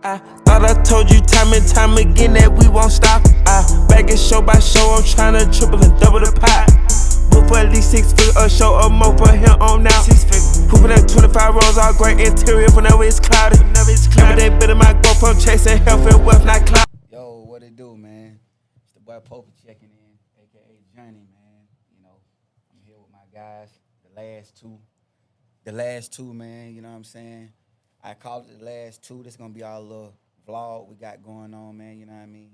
I thought I told you time and time again that we won't stop. Back and show by show, I'm tryna triple and double the pot. Book for at least 6 figures, a show or more for him on now. 6 figures. Pooping at 25 rolls, all great interior whenever it's cloudy. Never they bit of my growth from chasing health and wealth, not cloud. Yo, what it do, man? It's the boy Poker checking in, aka Johnny, man. You know, I'm here with my guys, the last two, man. You know what I'm saying? I call it the last two. This gonna be our little vlog we got going on, man. You know what I mean?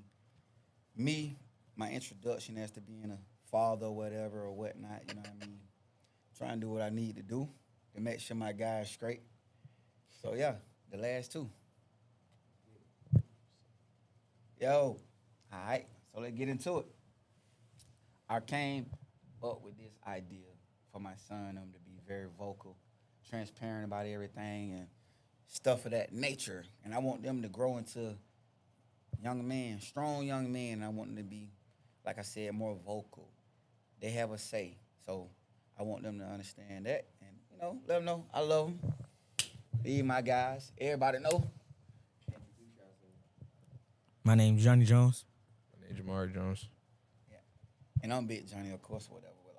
Me, my introduction as to being a father or whatever or whatnot. You know what I mean? Trying to do what I need to do to make sure my guys straight. So yeah, the last two. Yo, all right, so let's get into it. I came up with this idea for my son to be very vocal, transparent about everything and stuff of that nature. And I want them to grow into young men, strong young men. And I want them to be, like I said, more vocal. They have a say. So I want them to understand that and, let them know I love them. Be my guys. Everybody know. My name's Johnny Jones. My name's Jamari Jones. Yeah. And I'm Big Johnny, of course, whatever. But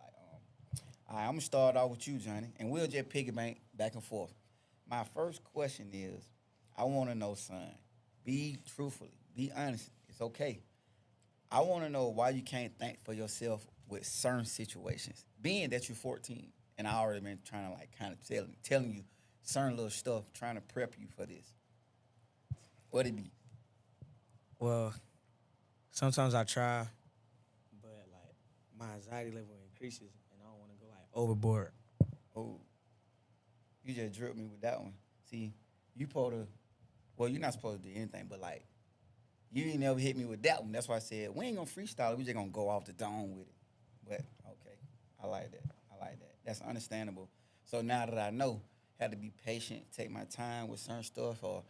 all right, I'm going to start off with you, Johnny, and we'll just piggyback back and forth. My first question is, I want to know, son, be truthfully, be honest. It's okay. I want to know why you can't think for yourself with certain situations. Being that you're 14, and I already been trying to, kind of telling you certain little stuff, trying to prep you for this. What it be? Well, sometimes I try, but my anxiety level increases and I don't want to go overboard. Oh, you just dripped me with that one. See, you supposed to, well, you're not supposed to do anything, but you ain't never hit me with that one. That's why I said we ain't gonna freestyle it. We just gonna go off the dome with it. But okay, I like that. That's understandable. So now that I know, had to be patient, take my time with certain stuff, or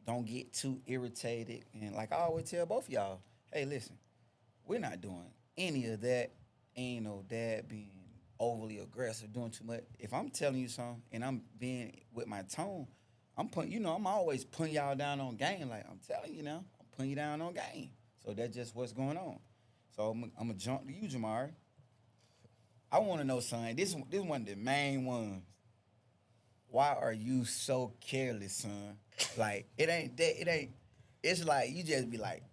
don't get too irritated. And like I always tell both of y'all, hey, listen, we're not doing any of that. Ain't no dad being overly aggressive, doing too much. If I'm telling you something and I'm being with my tone, I'm putting, I'm always putting y'all down on game. Like I'm telling you now, I'm putting you down on game. So that's just what's going on. So I'm gonna jump to you, Jamari. I want to know, son. This one of the main ones. Why are you so careless, son? Like it ain't that. It ain't. It's like you just be like,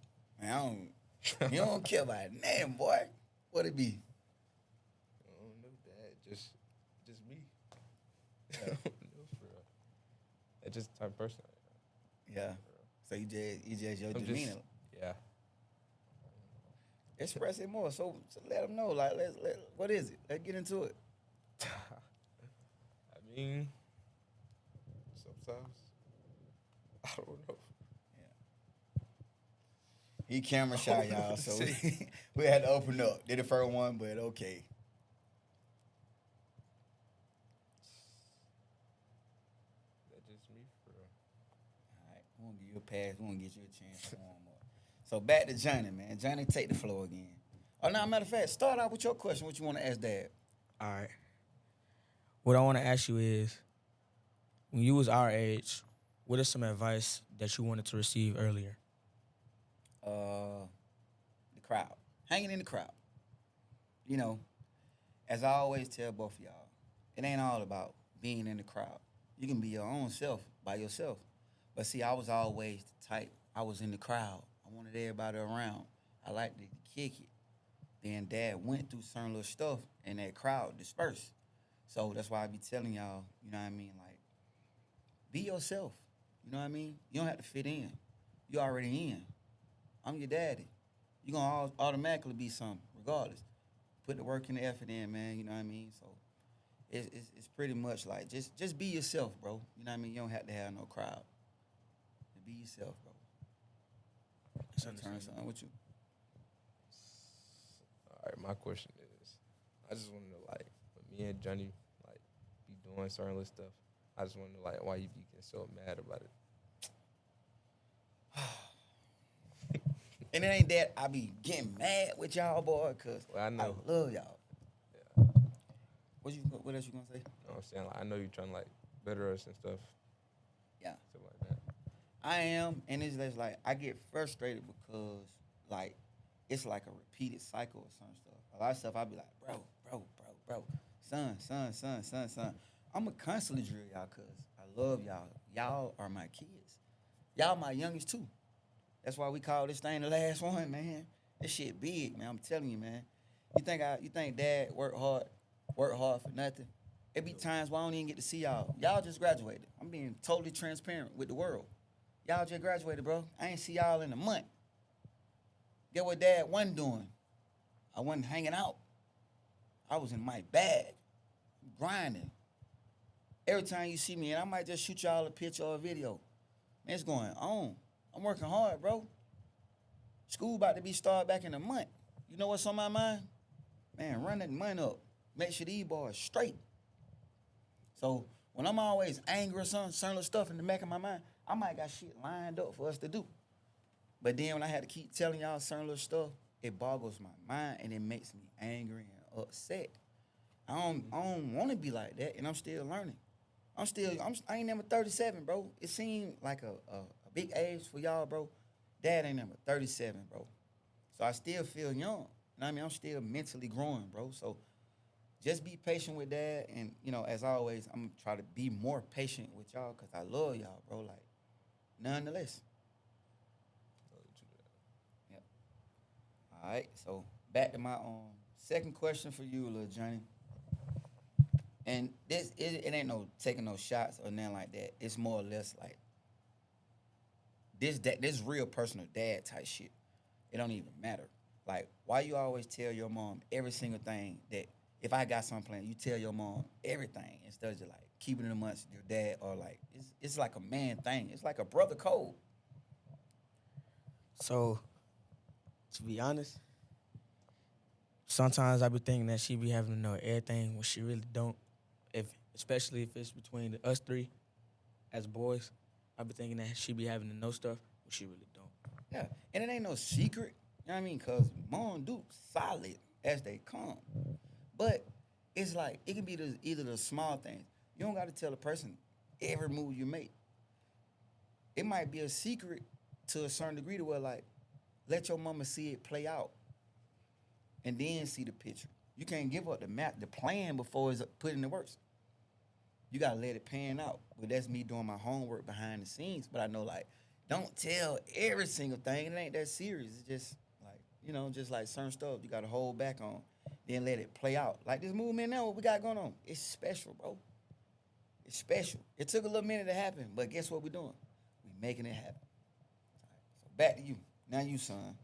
man, you don't care about a name, boy. What it be? I don't know, Dad. Just me. Yeah. I don't know for real. That's just the type of person I am. Yeah. So you just your demeanor. Yeah. Express it more. So let them know. Like, what is it? Let's get into it. I mean, sometimes I don't know. He camera shy, y'all. So we had to open up. Did the first one, but okay. That's just me for real. All right, we're gonna give you a pass. We're gonna get you a chance to warm up. So back to Johnny, man. Johnny, take the floor again. Oh, now, matter of fact, start out with your question. What you want to ask Dad? All right. What I want to ask you is, when you was our age, what is some advice that you wanted to receive earlier? The crowd. Hanging in the crowd. As I always tell both of y'all, it ain't all about being in the crowd. You can be your own self by yourself. But see, I was always the type, I was in the crowd. I wanted everybody around. I liked to kick it. Then Dad went through certain little stuff and that crowd dispersed. So that's why I be telling y'all, you know what I mean? Like, be yourself. You know what I mean? You don't have to fit in. You already in. I'm your daddy. You're going to automatically be something, regardless. Put the work and the effort in, man. You know what I mean? So it's pretty much like, just be yourself, bro. You know what I mean? You don't have to have no crowd. Just be yourself, bro. Turn something with you. All right, my question is, I just want to know, when me and Johnny, be doing certain little stuff, I just want to know, why you be getting so mad about it. And it ain't that I be getting mad with y'all, boy, because Well, I know. I love y'all. Yeah. What else you going to say? You know what I'm saying? I know you're trying to, better us and stuff. Yeah. Stuff like that. I am, and it's just like I get frustrated because like it's like a repeated cycle of some stuff. A lot of stuff I be like, bro, son. I'ma constantly drill y'all cause I love y'all. Y'all are my kids. Y'all my youngest too. That's why we call this thing the last one, man. This shit big, man. I'm telling you, man. You think dad work hard for nothing? It be times where I don't even get to see y'all. Y'all just graduated. I'm being totally transparent with the world. Y'all just graduated, bro. I ain't see y'all in a month. Get what dad wasn't doing. I wasn't hanging out. I was in my bag, grinding. Every time you see me, and I might just shoot y'all a picture or a video. Man, it's going on. I'm working hard, bro. School about to be started back in a month. You know what's on my mind? Man, run that money up. Make sure these boys straight. So when I'm always angry or something, certain little stuff in the back of my mind, I might got shit lined up for us to do. But then when I had to keep telling y'all certain little stuff, it boggles my mind and it makes me angry and upset. I don't want to be like that, and I'm still learning. I ain't never 37, bro. It seemed like a big age for y'all, bro. Dad ain't never 37, bro. So I still feel young. You know what I mean? I'm still mentally growing, bro. So just be patient with dad. And, you know, as always, I'm going to try to be more patient with y'all because I love y'all, bro. Like, nonetheless. Yep. All right. So back to my second question for you, little Johnny. And it ain't no taking no shots or nothing like that. It's more or less like this real personal dad type shit. It don't even matter. Like, why you always tell your mom every single thing that if I got something planned, you tell your mom everything instead of just like keeping it amongst your dad or like it's like a man thing. It's like a brother code. So, to be honest, sometimes I be thinking that she be having to know everything when she really don't. Especially if it's between us three as boys, I be thinking that she be having to know stuff when she really don't. Yeah, and it ain't no secret. You know what I mean? Because Mom Duke solid as they come. But it's like, it can be either the small things. You don't got to tell a person every move you make. It might be a secret to a certain degree to where, like, let your mama see it play out and then see the picture. You can't give up the plan before it's put in the works. You got to let it pan out. But that's me doing my homework behind the scenes. But I know, like, don't tell every single thing. It ain't that serious. It's just, like, you know, just like certain stuff you got to hold back on. Then let it play out. Like this movement now, what we got going on, it's special, bro. It's special. It took a little minute to happen, but guess what we're doing? We making it happen. Right, so back to you. Now you, son.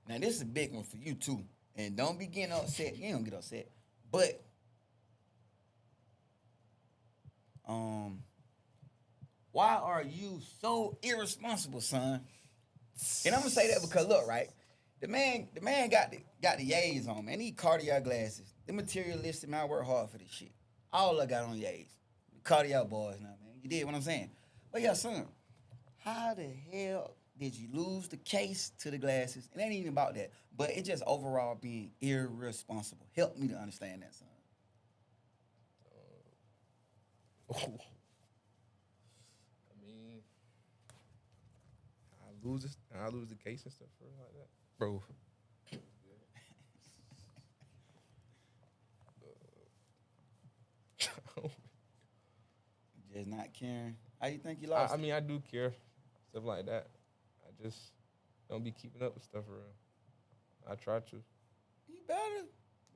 Now this is a big one for you too. And don't be getting upset. You ain't gonna get upset. But why are you so irresponsible, son? And I'm gonna say that because look, right? The man got the yays on, man. He cardiac glasses. The materialistic man, I work hard for this shit. All I got on yays. Cardiac boys now, man. You did what I'm saying. But yeah, son, how the hell did you lose the case to the glasses? It ain't even about that. But it's just overall being irresponsible. Help me to understand that, son. I mean, I lose the case and stuff for like that, bro. Just not caring. How you think you lost? I mean, I do care, stuff like that. I just don't be keeping up with stuff around. I try to. You better.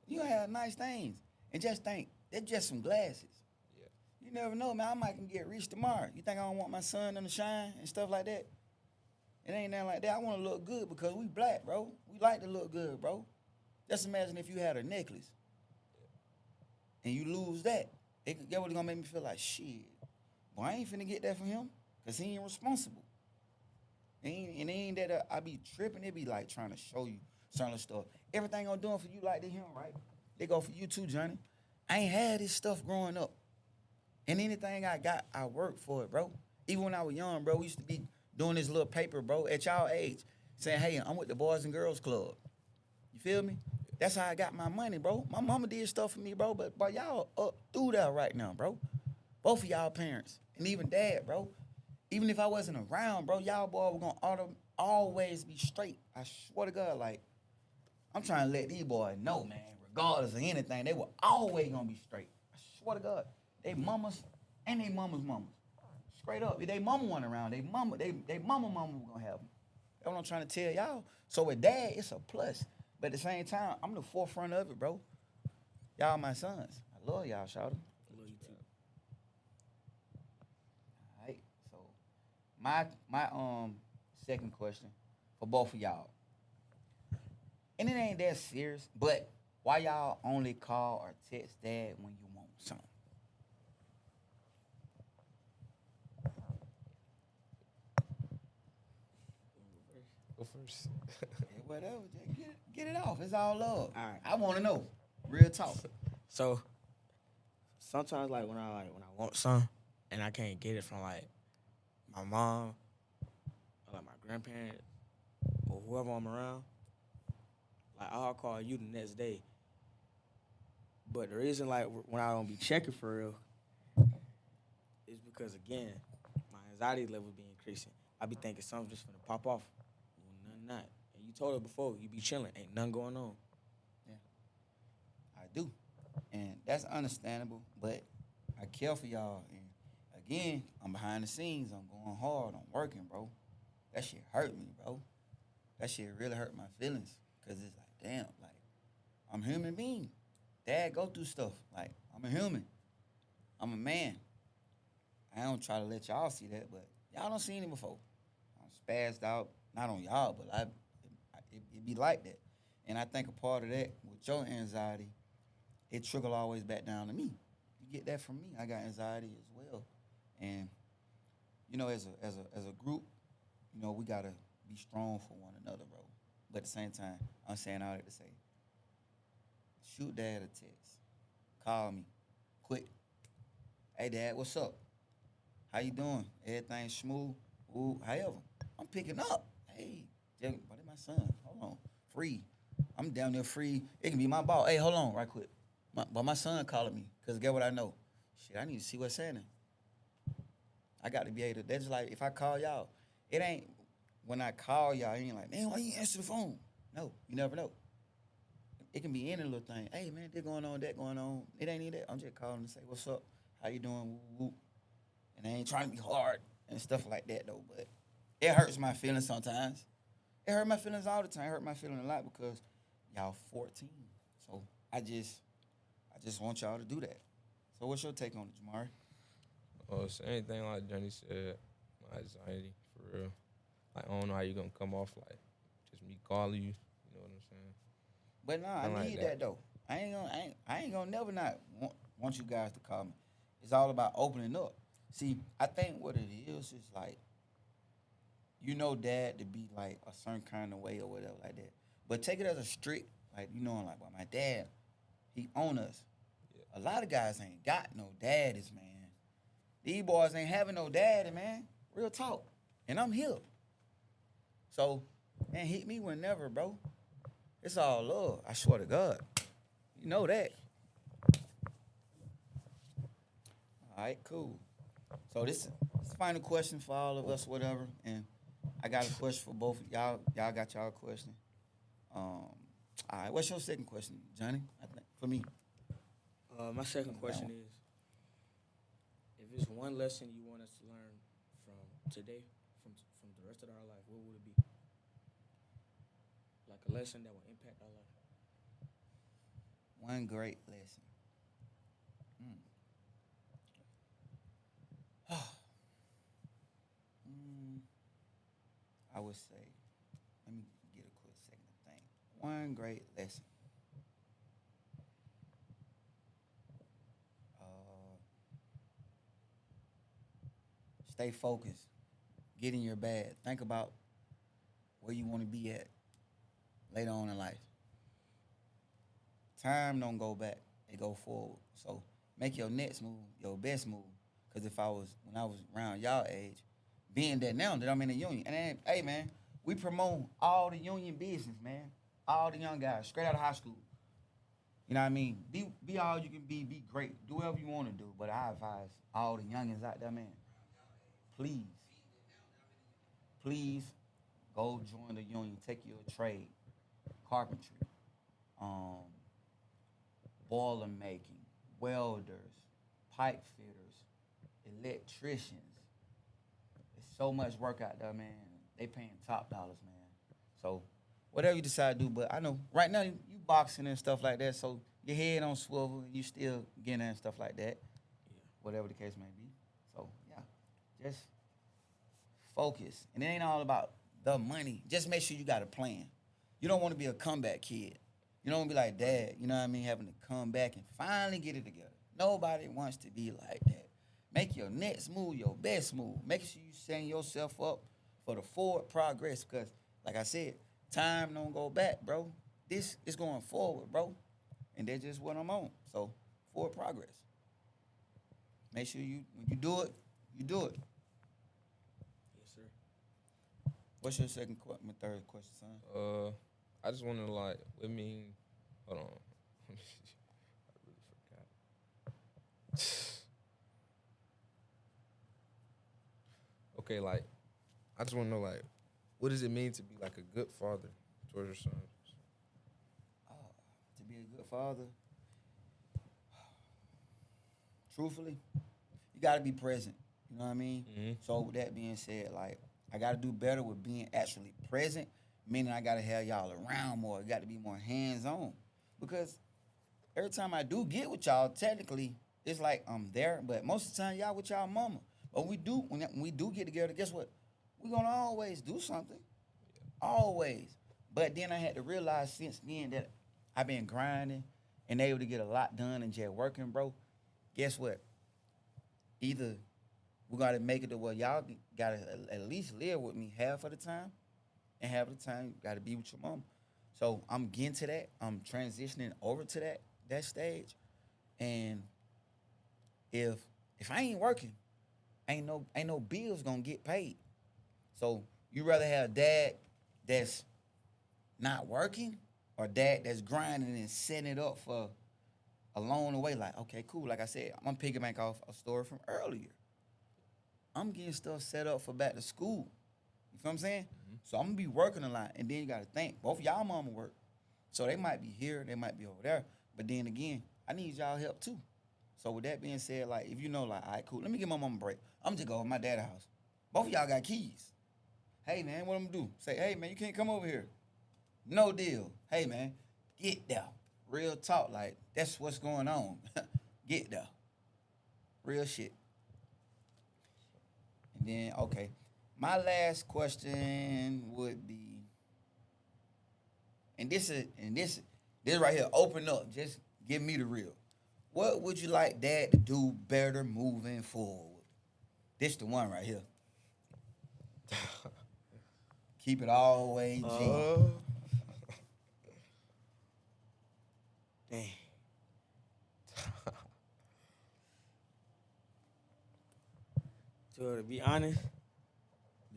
You have nice things. And just think, they're just some glasses. Yeah. You never know, man. I might can get rich tomorrow. You think I don't want my son to shine and stuff like that? It ain't nothing like that. I want to look good because we black, bro. We like to look good, bro. Just imagine if you had a necklace and you lose that. Get what's going to make me feel like, shit, boy, I ain't finna get that from him because he ain't responsible. And it ain't that I be tripping. It be like trying to show you certain stuff. Everything I'm doing for you like to him, right? They go for you too, Johnny. I ain't had this stuff growing up. And anything I got, I worked for it, bro. Even when I was young, bro, we used to be doing this little paper, bro, at y'all age, saying, hey, I'm with the Boys and Girls Club. You feel me? That's how I got my money, bro. My mama did stuff for me, bro. But y'all up through there right now, bro. Both of y'all parents, and even dad, bro. Even if I wasn't around, bro, y'all boy were gonna always be straight. I swear to God, like I'm trying to let these boys know, man. Regardless of anything, they were always gonna be straight. I swear to God, they mamas and they mamas. Straight up, if they mama went around, they mama was gonna have them. That's what I'm trying to tell y'all. So with dad, it's a plus. But at the same time, I'm the forefront of it, bro. Y'all my sons. I love y'all, shout out. Love you too. All right. So my second question for both of y'all. And it ain't that serious, but why y'all only call or text dad when you want something? Go first. Yeah, whatever, just get it off. It's all love. All right. I want to know. Real talk. So sometimes, like when I want something and I can't get it from like my mom or like my grandparents or whoever I'm around, like I'll call you the next day. But the reason like when I don't be checking for real is because again, my anxiety level be increasing. I be thinking something's just finna pop off. Well, nothing not. And you told her before, you be chilling, ain't nothing going on. I do. And that's understandable, but I care for y'all. And again, I'm behind the scenes. I'm going hard. I'm working, bro. That shit hurt me, bro. That shit really hurt my feelings. Because it's like, damn, like, I'm a human being. Dad go through stuff. Like, I'm a human. I'm a man. I don't try to let y'all see that, but y'all don't seen it before. I'm spazzed out. Not on y'all, but it be like that. And I think a part of that, with your anxiety, it trickle always back down to me. You get that from me. I got anxiety as well. And, you know, as a group, you know, we got to be strong for one another, bro. But at the same time, I'm saying all that to say, shoot dad a text. Call me. Quick. Hey, Dad, what's up? How you doing? Everything smooth? Ooh, however, I'm picking up. Hey, but it's my son. Hold on. Free. I'm down there free. It can be my ball. Hey, hold on right quick. But my son calling me. Because get what I know? Shit, I need to see what's happening. I got to be able to. That's like, if I call y'all, it ain't, when I call y'all, it ain't like, man, why you answer the phone? No, you never know. It can be any little thing. Hey, man, this going on, that going on. It ain't even that. I'm just calling to say, what's up? How you doing? Woo, woo. And I ain't trying to be hard and stuff like that, though. But it hurts my feelings sometimes. It hurt my feelings all the time. It hurt my feelings a lot because y'all 14. So I just want y'all to do that. So what's your take on it, Jamari? Oh, same thing like Johnny said. My anxiety, for real. Like, I don't know how you gonna come off like just me calling you. You know what I'm saying? But nah, I like need that. that though. I ain't gonna never not want you guys to call me. It's all about opening up. See, I think what it is like, you know, dad to be like a certain kind of way or whatever like that. But take it as a strict, like, you know, like, well, my dad, he own us. Yeah. A lot of guys ain't got no daddies, man. These boys ain't having no daddy, man. Real talk. And I'm here. So, man, hit me whenever, bro. It's all love. I swear to God. You know that. All right, cool. So this is the final question for all of us, whatever. And I got a question for both of y'all. Y'all got y'all question. All right, what's your second question, Johnny? I think for me. My second question is, if it's one lesson you want us to learn from today, from the rest of our life, what would it be? Like a lesson that will impact our life. One great lesson. I would say, let me get a quick second to think. One great lesson. Stay focused. Get in your bag. Think about where you want to be at later on in life. Time don't go back. It go forward. So make your next move your best move. Because when I was around y'all age, being that now that I'm in a union, and then, hey, man, we promote all the union business, man. All the young guys, straight out of high school. You know what I mean? Be all you can be great. Do whatever you want to do. But I advise all the youngins out there, man, please, please go join the union. Take your trade, carpentry, um, boiler making, welders, pipe fitters, electricians. There's so much work out there, man. They paying top dollars, man. So whatever you decide to do, but I know right now you boxing and stuff like that, so your head on swivel, you still getting and stuff like that. Whatever the case may be. So yeah, just focus. And it ain't all about the money. Just make sure you got a plan. You don't want to be a comeback kid. You don't want to be like dad, you know what I mean, having to come back and finally get it together. Nobody wants to be like that. Make your next move your best move. Make sure you setting yourself up for the forward progress because, like I said, time don't go back, bro. This is going forward, bro. And that's just what I'm on. So, forward progress. Make sure when you do it, you do it. Yes, sir. What's your my third question, son? I just want to like, hold on. I really forgot. Okay, like, I just want to know, like, what does it mean to be like a good father towards your son? To be a good father, truthfully, you got to be present. You know what I mean? Mm-hmm. So with that being said, like, I got to do better with being actually present, meaning I got to have y'all around more. It got to be more hands-on. Because every time I do get with y'all, technically, it's like I'm there, but most of the time, y'all with y'all mama. But when we do get together, guess what? We're going to always do something. Always. But then I had to realize since then that I've been grinding and able to get a lot done and just working, bro. Guess what? Either we got to make it to where y'all got to at least live with me half of the time, and half of the time you got to be with your mom. So I'm getting to that. I'm transitioning over to that stage. And if I ain't working, ain't no bills gonna get paid. So you rather have dad that's not working or dad that's grinding and setting it up for along the way. Like, okay, cool. Like I said, I'm gonna piggyback off a story from earlier. I'm getting stuff set up for back to school. You feel what I'm saying? Mm-hmm. So I'm gonna be working a lot, and then you gotta think both of y'all mama work, so they might be here, they might be over there. But then again, I need y'all help too. So with that being said, like if you know, like, all right, cool, let me give my mama a break. I'm just going to my dad's house. Both of y'all got keys. Hey man, what I'm gonna do? Say, hey man, you can't come over here. No deal. Hey man, get there. Real talk, like that's what's going on. Get there. Real shit. And then, okay, my last question would be, and this right here, open up. Just give me the real. What would you like dad to do better moving forward? This the one right here. Keep it all the way G. Dang. So to be honest,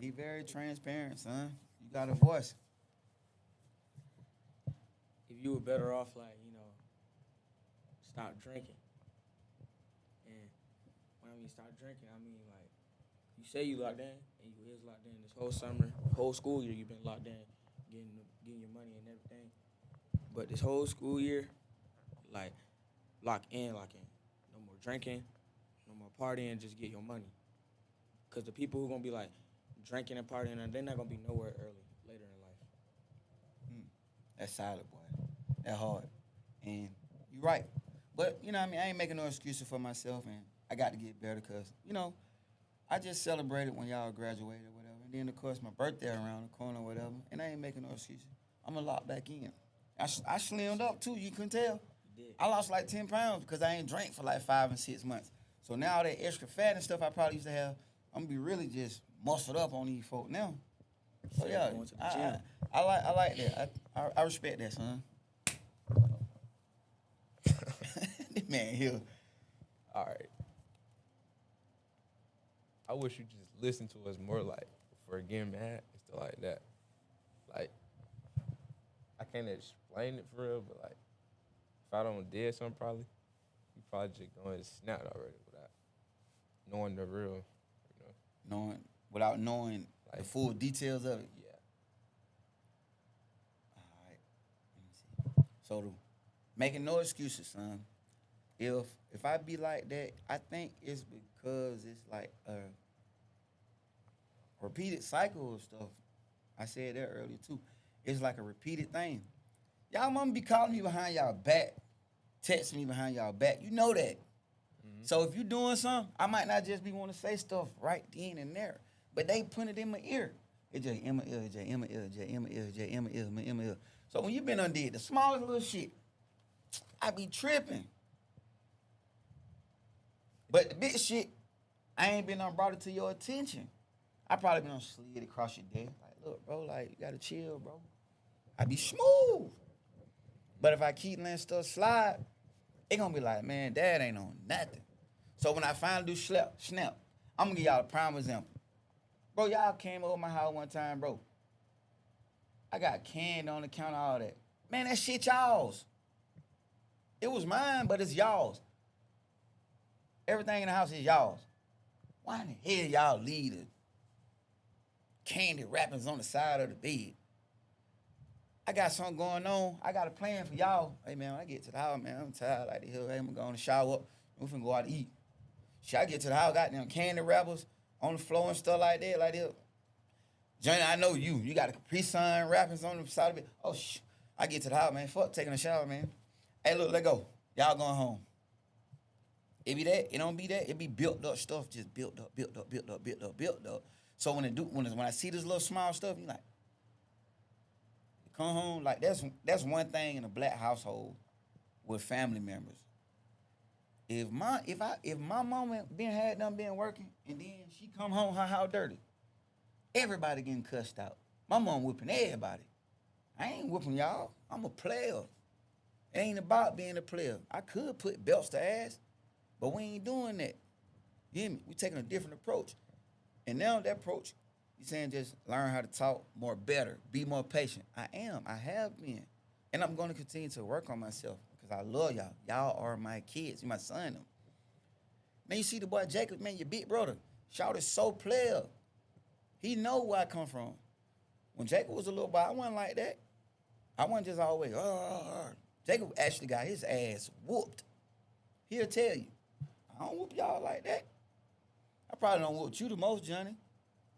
Be very transparent, son. You got a voice. if you were better off, like, stop drinking. And when I mean stop drinking, I mean, like, you say you locked in, and you is locked in this whole summer, whole school year, you've been locked in, getting your money and everything. But this whole school year, like, lock in. No more drinking, no more partying, just get your money. Because the people who going to be, like, drinking and partying, they're not going to be nowhere later in life. That's solid, boy. That hard. And you're right. But, you know what I mean? I ain't making no excuses for myself, and I got to get better because, I just celebrated when y'all graduated or whatever. And then, of course, my birthday around the corner or whatever, and I ain't making no excuses. I'm going to lock back in. I slimmed up, too. You couldn't tell. You did. I lost like 10 pounds because I ain't drank for like 5 and 6 months. So now all that extra fat and stuff I probably used to have, I'm going to be really just muscled up on these folk now. So, yeah, Going to the gym. I like that. I respect that, son. This man here. All right. I wish you just listen to us more, like, for getting mad and stuff like that. Like, I can't explain it for real, but, like, if I don't did something, probably you probably just going to snap already without knowing the real, Without knowing the Like- full details of it. yeah. All right. Let me see. So making no excuses, son. If I be like that, I think it's because it's like a repeated cycle of stuff. I said that earlier too. It's like a repeated thing. Y'all mama be calling me behind y'all back, texting me behind y'all back. You know that. So if you doing something, I might not just be want to say stuff right then and there, but they put it in my ear. It's just in my ear, just in my ear, just in my ear, just in my ear, in my ear. So when you been undid the smallest little shit, I be tripping. But the big shit, I ain't been on brought it to your attention. I probably been on slid across your desk. Like, look, bro, like, you gotta chill, bro. I be smooth. But if I keep letting stuff slide, it gonna be like, man, dad ain't on nothing. So when I finally do snap, I'm gonna give y'all a prime example. Bro, y'all came over my house one time, bro. I got candy on the counter, all that. Man, that shit y'all's. It was mine, but it's y'all's. Everything in the house is y'all's. Why in the hell y'all leave the candy wrappings on the side of the bed? I got something going on. I got a plan for y'all. Hey, man, when I get to the house, man, I'm tired like the hell. Hey, I'm going to go in the shower up. We finna go out to eat. Shit, I get to the house, got them candy wrappers on the floor and stuff like that, like that. Johnny, I know you. You got a Capri Sun wrappings on the side of it. Oh, I get to the house, man. Fuck taking a shower, man. Hey, look, let go. Y'all going home. It be that. It don't be that. It be built up stuff, just built up. So when I see this little small stuff, you like, come home, like that's one thing in a black household with family members. If my mama been working and then she come home her house dirty, everybody getting cussed out. My mom whipping everybody. I ain't whipping y'all. I'm a player. It ain't about being a player. I could put belts to ass, but we ain't doing that. You hear me? We taking a different approach. And now that approach, you saying just learn how to talk more better, be more patient. I have been. And I'm going to continue to work on myself because I love y'all. Y'all are my kids. You're my son. Them. Man, you see the boy Jacob, man, your big brother. Shout is so player. He know where I come from. When Jacob was a little boy, I wasn't like that. I wasn't just always, Jacob actually got his ass whooped. He'll tell you. I don't whoop y'all like that. I probably don't whoop you the most, Johnny.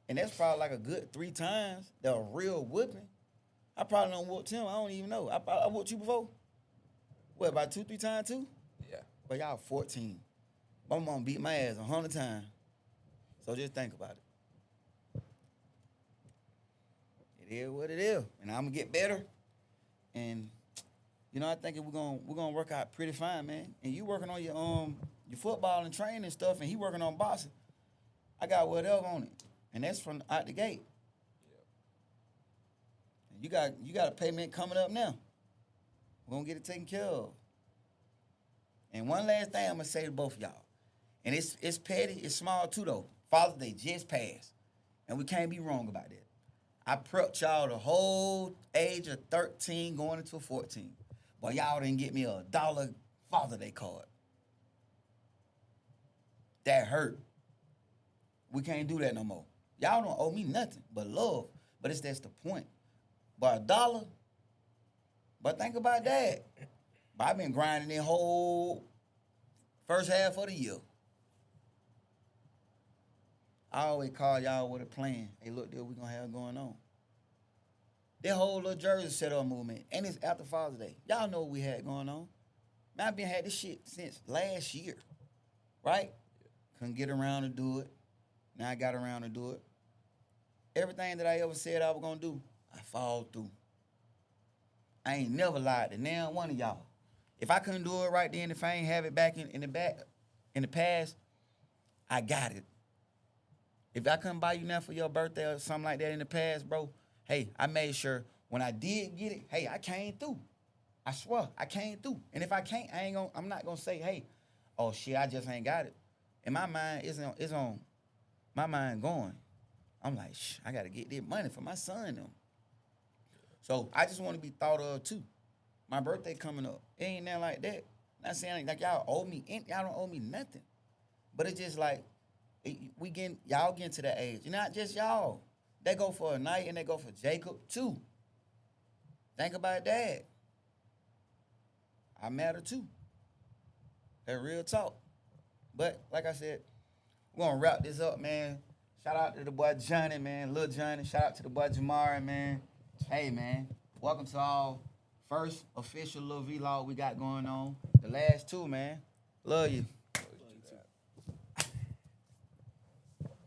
And that's probably like a good 3 times. The real whooping. I probably don't whoop him. I don't even know. I whooped you before? What, about 2-3 times too? Yeah. But y'all 14. My mom beat my ass 100 times. So just think about it. It is what it is. And I'm gonna get better. And I think we're gonna work out pretty fine, man. And you working on your football and training and stuff, and he working on boxing. I got whatever on it. And that's from out the gate. Yeah. And you got a payment coming up now. We're gonna get it taken care of. And one last thing I'm gonna say to both of y'all. And it's petty, it's small too though. Father's Day just passed. And we can't be wrong about that. I prepped y'all the whole age of 13 going into 14. But y'all didn't get me $1 Father's Day card. That hurt. We can't do that no more. Y'all don't owe me nothing but love. But that's the point. But $1, but think about that. But I've been grinding the whole first half of the year. I always call y'all with a plan. Hey, look, there we gonna have going on. That whole little jersey set up movement, and it's after Father's Day. Y'all know what we had going on. Man, I've been had this shit since last year, right? Couldn't get around to do it. Now I got around to do it. Everything that I ever said I was gonna do, I followed through. I ain't never lied to now one of y'all. If I couldn't do it right then, if I ain't have it back in the past, I got it. If I couldn't buy you nothing for your birthday or something like that in the past, bro, hey, I made sure when I did get it, hey, I came through. I swear, I came through. And if I can't, I'm not gonna say, hey, oh shit, I just ain't got it. And my mind is on my mind going. I'm like, I gotta get this money for my son them. So I just want to be thought of too. My birthday coming up. It ain't nothing like that. Not saying like y'all owe me, y'all don't owe me nothing. But it's just like y'all getting to that age. Not just y'all. They go for a night and they go for Jacob too. Think about that. I matter too. That real talk. But like I said, we're gonna wrap this up, man. Shout out to the boy Johnny, man. Lil Johnny. Shout out to the boy Jamari, man. Hey, man. Welcome to our first official little vlog we got going on. The last two, man. Love you.